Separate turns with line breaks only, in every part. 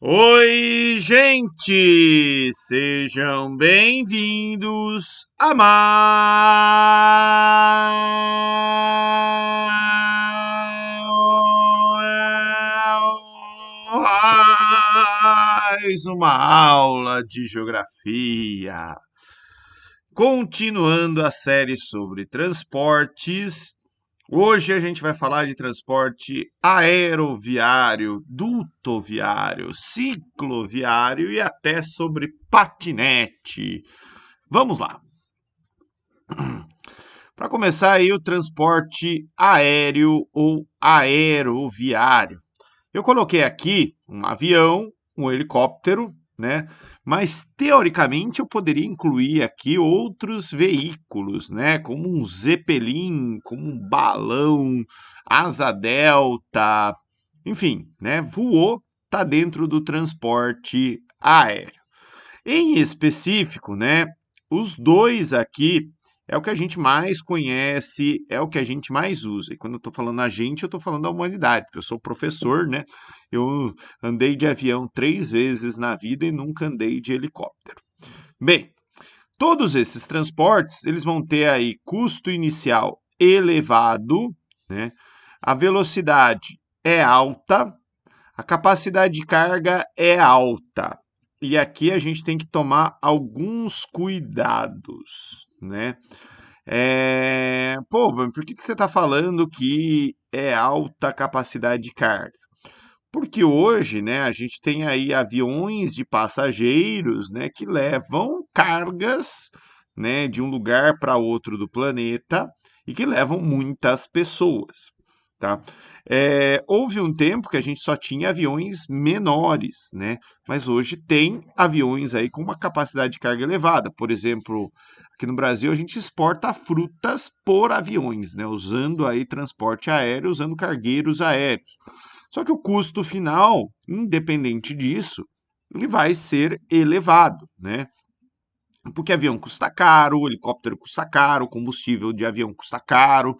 Oi, gente! Sejam bem-vindos a mais uma aula de geografia. Continuando a série sobre transportes, hoje a gente vai falar de transporte aeroviário, dutoviário, cicloviário e até sobre patinete. Vamos lá. Para começar aí o transporte aéreo ou aeroviário. Eu coloquei aqui um avião, um helicóptero, né? Mas teoricamente eu poderia incluir aqui outros veículos, né? Como um zeppelin, como um balão, asa delta, enfim, né? Voou, está dentro do transporte aéreo. Em específico, né? Os dois aqui é o que a gente mais conhece, é o que a gente mais usa. E quando eu estou falando a gente, eu estou falando da humanidade, porque eu sou professor, né? Eu andei de avião 3 vezes na vida e nunca andei de helicóptero. Bem, todos esses transportes, eles vão ter aí custo inicial elevado, né? A velocidade é alta, a capacidade de carga é alta. E aqui a gente tem que tomar alguns cuidados, né? Pô, por que você está falando que é alta capacidade de carga? Porque hoje, né, a gente tem aí aviões de passageiros, né, que levam cargas, né, de um lugar para outro do planeta e que levam muitas pessoas, tá? Houve um tempo que a gente só tinha aviões menores, né? Mas hoje tem aviões aí com uma capacidade de carga elevada. Por exemplo, aqui no Brasil a gente exporta frutas por aviões, né? Usando aí transporte aéreo, usando cargueiros aéreos. Só que o custo final, independente disso, ele vai ser elevado, né? Porque avião custa caro, helicóptero custa caro, combustível de avião custa caro,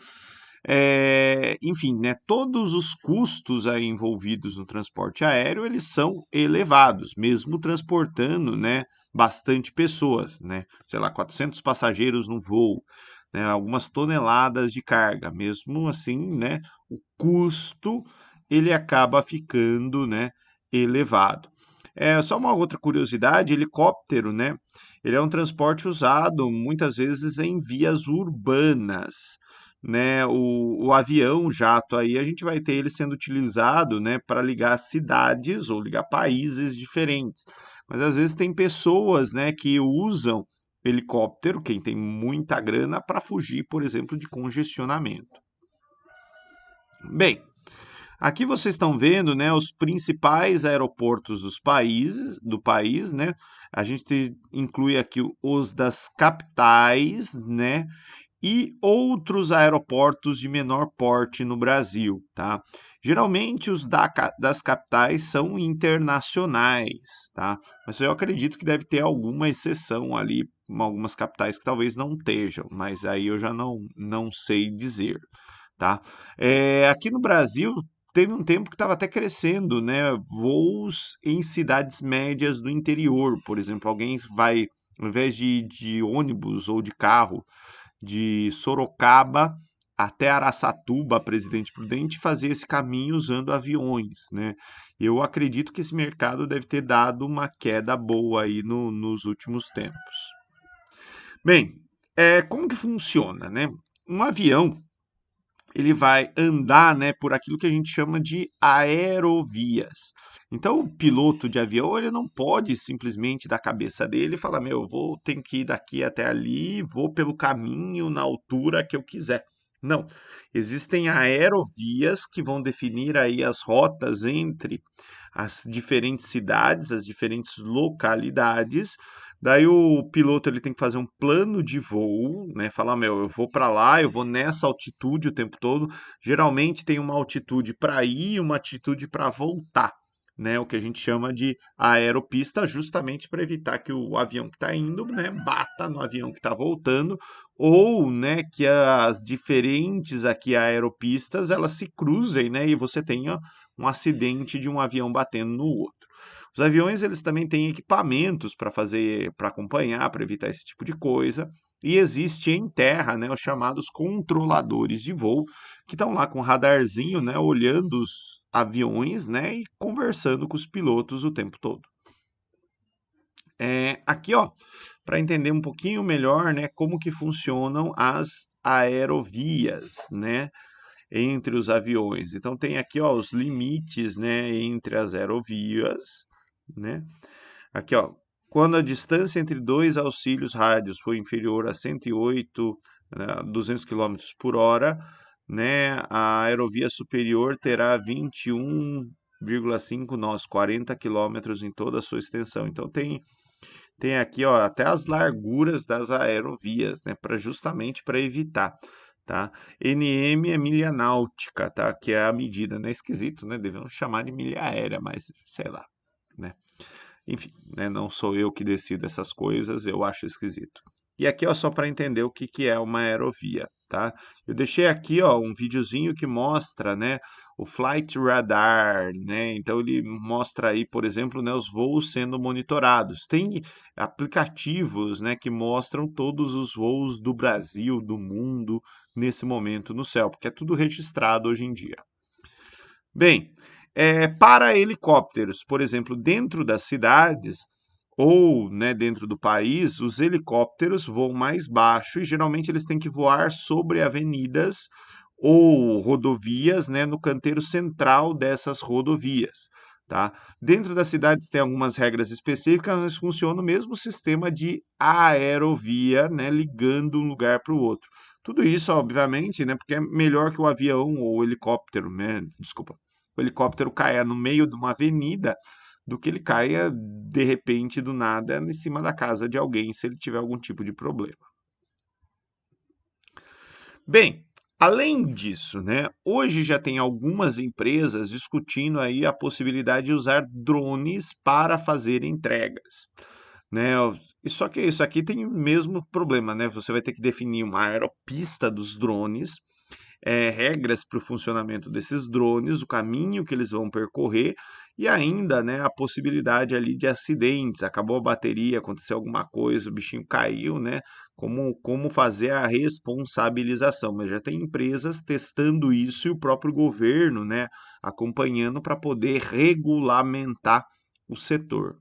enfim, né, todos os custos aí envolvidos no transporte aéreo, eles são elevados, mesmo transportando, né, bastante pessoas, né, sei lá, 400 passageiros no voo, né, algumas toneladas de carga, mesmo assim, né, o custo ele acaba ficando, né, elevado. Só uma outra curiosidade, helicóptero, né, ele é um transporte usado muitas vezes em vias urbanas, né? O avião, o jato aí, a gente vai ter ele sendo utilizado, né, para ligar cidades ou ligar países diferentes. Mas às vezes tem pessoas, né, que usam helicóptero, quem tem muita grana, para fugir, por exemplo, de congestionamento. Bem, aqui vocês estão vendo, né, os principais aeroportos do país, né? A gente inclui aqui os das capitais, né? E outros aeroportos de menor porte no Brasil, tá? Geralmente os das capitais são internacionais, tá? Mas eu acredito que deve ter alguma exceção ali, algumas capitais que talvez não estejam, mas aí eu já não sei dizer, tá? Aqui no Brasil teve um tempo que estava até crescendo, né? Voos em cidades médias do interior, por exemplo, alguém vai, ao invés de ônibus ou de carro, de Sorocaba até Araçatuba, Presidente Prudente, fazer esse caminho usando aviões, né? Eu acredito que esse mercado deve ter dado uma queda boa aí nos últimos tempos. Bem, como que funciona, né? Um avião ele vai andar, né, por aquilo que a gente chama de aerovias. Então, o piloto de avião ele não pode simplesmente da cabeça dele falar, meu, tenho que ir daqui até ali, vou pelo caminho na altura que eu quiser. Não, existem aerovias que vão definir aí as rotas entre as diferentes cidades, as diferentes localidades. Daí o piloto ele tem que fazer um plano de voo, né? Falar, meu, eu vou para lá, eu vou nessa altitude o tempo todo. Geralmente tem uma altitude para ir e uma altitude para voltar, né? O que a gente chama de aeropista, justamente para evitar que o avião que está indo, né, bata no avião que está voltando, ou, né, que as diferentes aqui aeropistas elas se cruzem, né, e você tenha um acidente de um avião batendo no outro. Os aviões eles também têm equipamentos para fazer, para acompanhar, para evitar esse tipo de coisa. E existe em terra, né, os chamados controladores de voo, que estão lá com um radarzinho, né, olhando os aviões, né, e conversando com os pilotos o tempo todo. Aqui, ó, para entender um pouquinho melhor, né, como que funcionam as aerovias, né, entre os aviões. Então tem aqui, ó, os limites, né, entre as aerovias, né? Aqui, ó, quando a distância entre dois auxílios rádios for inferior a 108, 200 quilômetros por hora, né, a aerovia superior terá 21,5 nós, 40 quilômetros em toda a sua extensão. Então tem aqui, ó, até as larguras das aerovias, né, para justamente para evitar, tá? NM é milha náutica, tá? Que é a medida, né? Esquisito, né? Devemos chamar de milha aérea, mas sei lá, né? Enfim, né? Não sou eu que decido essas coisas, eu acho esquisito. E aqui, ó, só para entender o que que é uma aerovia, tá? Eu deixei aqui, ó, um videozinho que mostra, né, o Flight Radar, né? Então ele mostra aí, por exemplo, né, os voos sendo monitorados. Tem aplicativos, né, que mostram todos os voos do Brasil, do mundo, nesse momento no céu, porque é tudo registrado hoje em dia. Bem, para helicópteros, por exemplo, dentro das cidades ou, né, dentro do país, os helicópteros voam mais baixo e geralmente eles têm que voar sobre avenidas ou rodovias, né, no canteiro central dessas rodovias, tá? Dentro das cidades tem algumas regras específicas, mas funciona o mesmo sistema de aerovia, né, ligando um lugar para o outro. Tudo isso, obviamente, né, porque é melhor que o avião ou o helicóptero, né, desculpa, o helicóptero caia no meio de uma avenida do que ele caia de repente do nada em cima da casa de alguém se ele tiver algum tipo de problema. Bem, além disso, né, hoje já tem algumas empresas discutindo aí a possibilidade de usar drones para fazer entregas, né? E só que isso aqui tem o mesmo problema, né? Você vai ter que definir uma aeropista dos drones, regras para o funcionamento desses drones, o caminho que eles vão percorrer e ainda, né, a possibilidade ali de acidentes. Acabou a bateria, aconteceu alguma coisa, o bichinho caiu, né? Como fazer a responsabilização. Mas já tem empresas testando isso e o próprio governo, né, acompanhando para poder regulamentar o setor.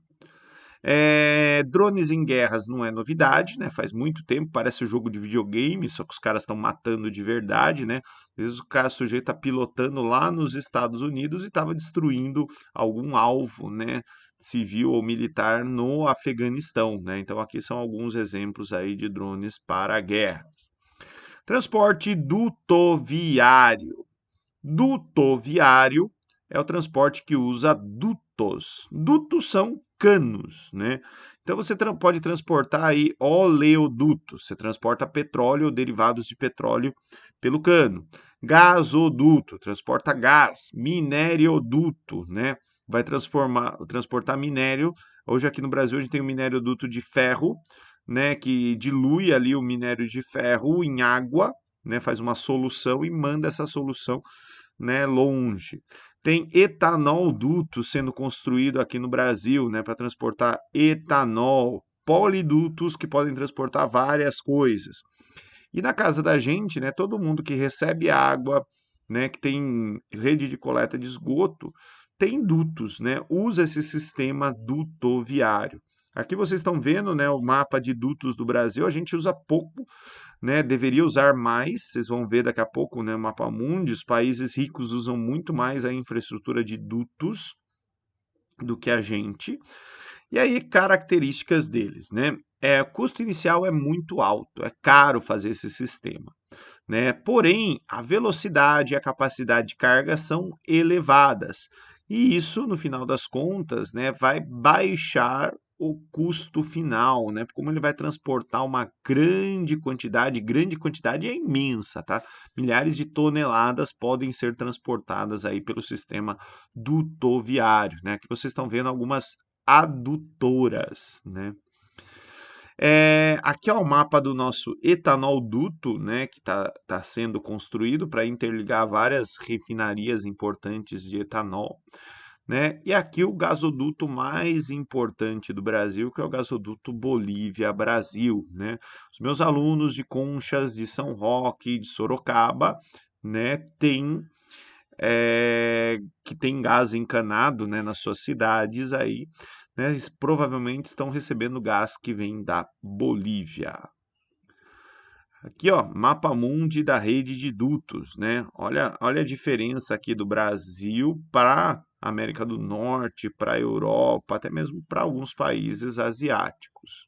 Drones em guerras não é novidade, né? Faz muito tempo, parece um jogo de videogame, só que os caras estão matando de verdade, né? Às vezes o sujeito está pilotando lá nos Estados Unidos e estava destruindo algum alvo, né? Civil ou militar no Afeganistão, né? Então aqui são alguns exemplos aí de drones para guerras. Transporte dutoviário. Dutoviário é o transporte que usa dutos. Dutos são canos, né? Então você pode transportar aí oleodutos, você transporta petróleo ou derivados de petróleo pelo cano. Gasoduto, transporta gás. Minérioduto, né? Vai transportar minério. Hoje aqui no Brasil a gente tem o minérioduto de ferro, né, que dilui ali o minério de ferro em água, né, faz uma solução e manda essa solução, né, longe. Tem etanol duto sendo construído aqui no Brasil, né, para transportar etanol, polidutos que podem transportar várias coisas. E na casa da gente, né, todo mundo que recebe água, né, que tem rede de coleta de esgoto, tem dutos, né, usa esse sistema dutoviário. Aqui vocês estão vendo, né, o mapa de dutos do Brasil, a gente usa pouco, né, deveria usar mais, vocês vão ver daqui a pouco, né, o mapa mundi, os países ricos usam muito mais a infraestrutura de dutos do que a gente. E aí, características deles, né? O custo inicial é muito alto, é caro fazer esse sistema, né? Porém, a velocidade e a capacidade de carga são elevadas. E isso, no final das contas, né, vai baixar o custo final, né? Como ele vai transportar uma grande quantidade é imensa, tá? Milhares de toneladas podem ser transportadas aí pelo sistema dutoviário, né? Aqui vocês estão vendo algumas adutoras, né? Aqui é o mapa do nosso etanol duto, né, que tá sendo construído para interligar várias refinarias importantes de etanol. né? E aqui o gasoduto mais importante do Brasil, que é o gasoduto Bolívia-Brasil, né? Os meus alunos de Conchas, de São Roque, de Sorocaba, né, que tem gás encanado, né, nas suas cidades aí, né, eles provavelmente estão recebendo gás que vem da Bolívia. Aqui, ó, mapa mundi da rede de dutos, né? Olha a diferença aqui do Brasil para América do Norte, para a Europa, até mesmo para alguns países asiáticos.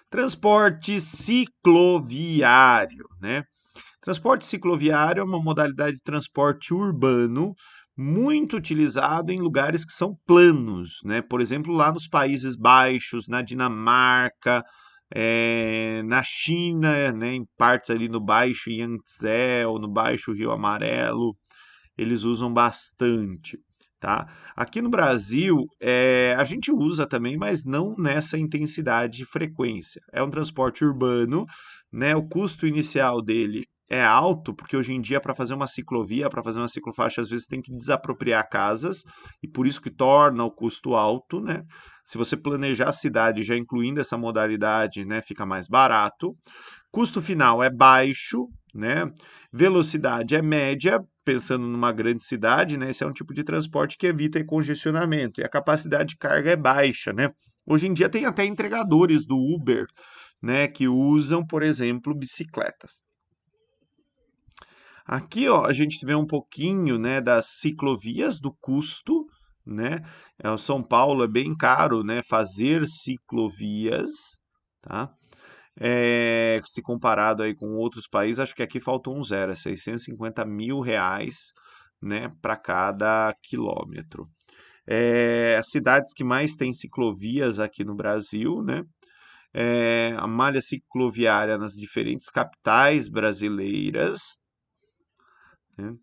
Transporte cicloviário, né? Transporte cicloviário é uma modalidade de transporte urbano muito utilizado em lugares que são planos, né? Por exemplo, lá nos Países Baixos, na Dinamarca, na China, né? Em partes ali no Baixo Yangtze ou no Baixo Rio Amarelo, eles usam bastante. Tá? Aqui no Brasil, a gente usa também, mas não nessa intensidade e frequência. É um transporte urbano, né? O custo inicial dele é alto, porque hoje em dia, para fazer uma ciclovia, para fazer uma ciclofaixa, às vezes tem que desapropriar casas, e por isso que torna o custo alto, né? Se você planejar a cidade já incluindo essa modalidade, né, fica mais barato. Custo final é baixo, né? Velocidade é média, pensando numa grande cidade, né? Esse é um tipo de transporte que evita congestionamento. E a capacidade de carga é baixa, né? Hoje em dia tem até entregadores do Uber, né, que usam, por exemplo, bicicletas. Aqui, ó, a gente vê um pouquinho, né, das ciclovias, do custo, né? O São Paulo é bem caro, né, fazer ciclovias, tá? Se comparado aí com outros países, acho que aqui faltou um zero, é 650 mil reais, né, para cada quilômetro. As cidades que mais têm ciclovias aqui no Brasil, né, a malha cicloviária nas diferentes capitais brasileiras, né,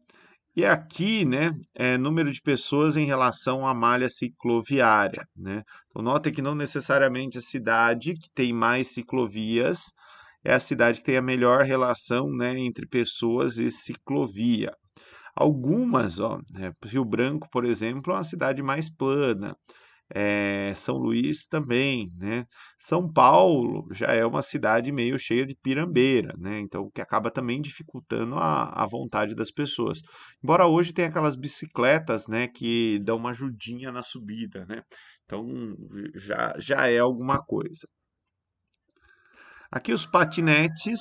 e aqui, né, número de pessoas em relação à malha cicloviária, né? Então, nota que não necessariamente a cidade que tem mais ciclovias é a cidade que tem a melhor relação, né, entre pessoas e ciclovia. Algumas, ó, Rio Branco, por exemplo, é uma cidade mais plana. São Luís também, né? São Paulo já é uma cidade meio cheia de pirambeira, né? Então, o que acaba também dificultando a vontade das pessoas. Embora hoje tenha aquelas bicicletas, né, que dão uma ajudinha na subida, né? Então, já é alguma coisa. Aqui os patinetes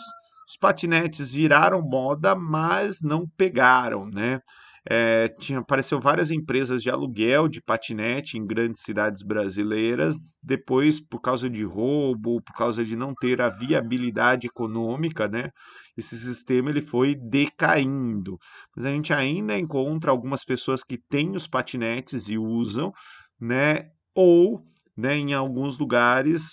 viraram moda, mas não pegaram, né? Apareceu várias empresas de aluguel de patinete em grandes cidades brasileiras. Depois, por causa de roubo, por causa de não ter a viabilidade econômica, né? Esse sistema ele foi decaindo. Mas a gente ainda encontra algumas pessoas que têm os patinetes e usam, né? Ou, né, em alguns lugares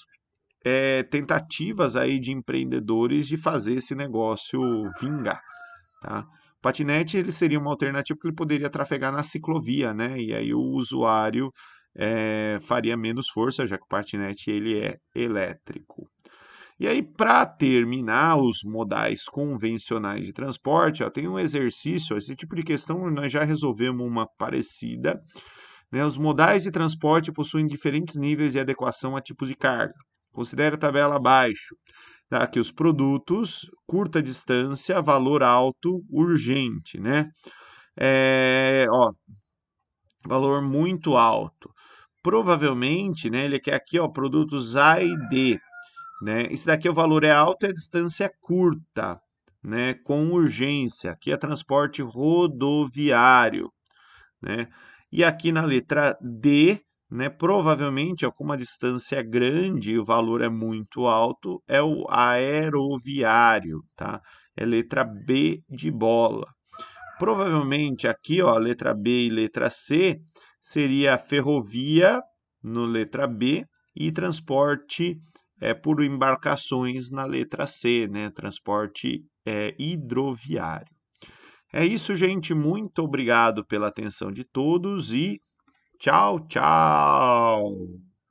tentativas aí de empreendedores de fazer esse negócio vingar, tá? O patinete ele seria uma alternativa porque ele poderia trafegar na ciclovia, né? E aí o usuário faria menos força, já que o patinete ele é elétrico. E aí, para terminar, os modais convencionais de transporte, ó, tem um exercício, esse tipo de questão nós já resolvemos uma parecida, né? Os modais de transporte possuem diferentes níveis de adequação a tipos de carga. Considere a tabela abaixo. Tá? Aqui os produtos, curta distância, valor alto, urgente, né? Ó, valor muito alto. Provavelmente, né, ele quer aqui, ó, produtos A e D, né? Esse daqui o valor é alto e a distância é curta, né? Com urgência. Aqui é transporte rodoviário, né? E aqui na letra D, né, provavelmente, ó, com uma distância grande e o valor é muito alto, é o aeroviário, tá? É letra B de bola. Provavelmente aqui, ó, letra B e letra C, seria ferrovia no letra B e transporte por embarcações na letra C, né? Transporte hidroviário. É isso, gente. Muito obrigado pela atenção de todos e tchau, tchau!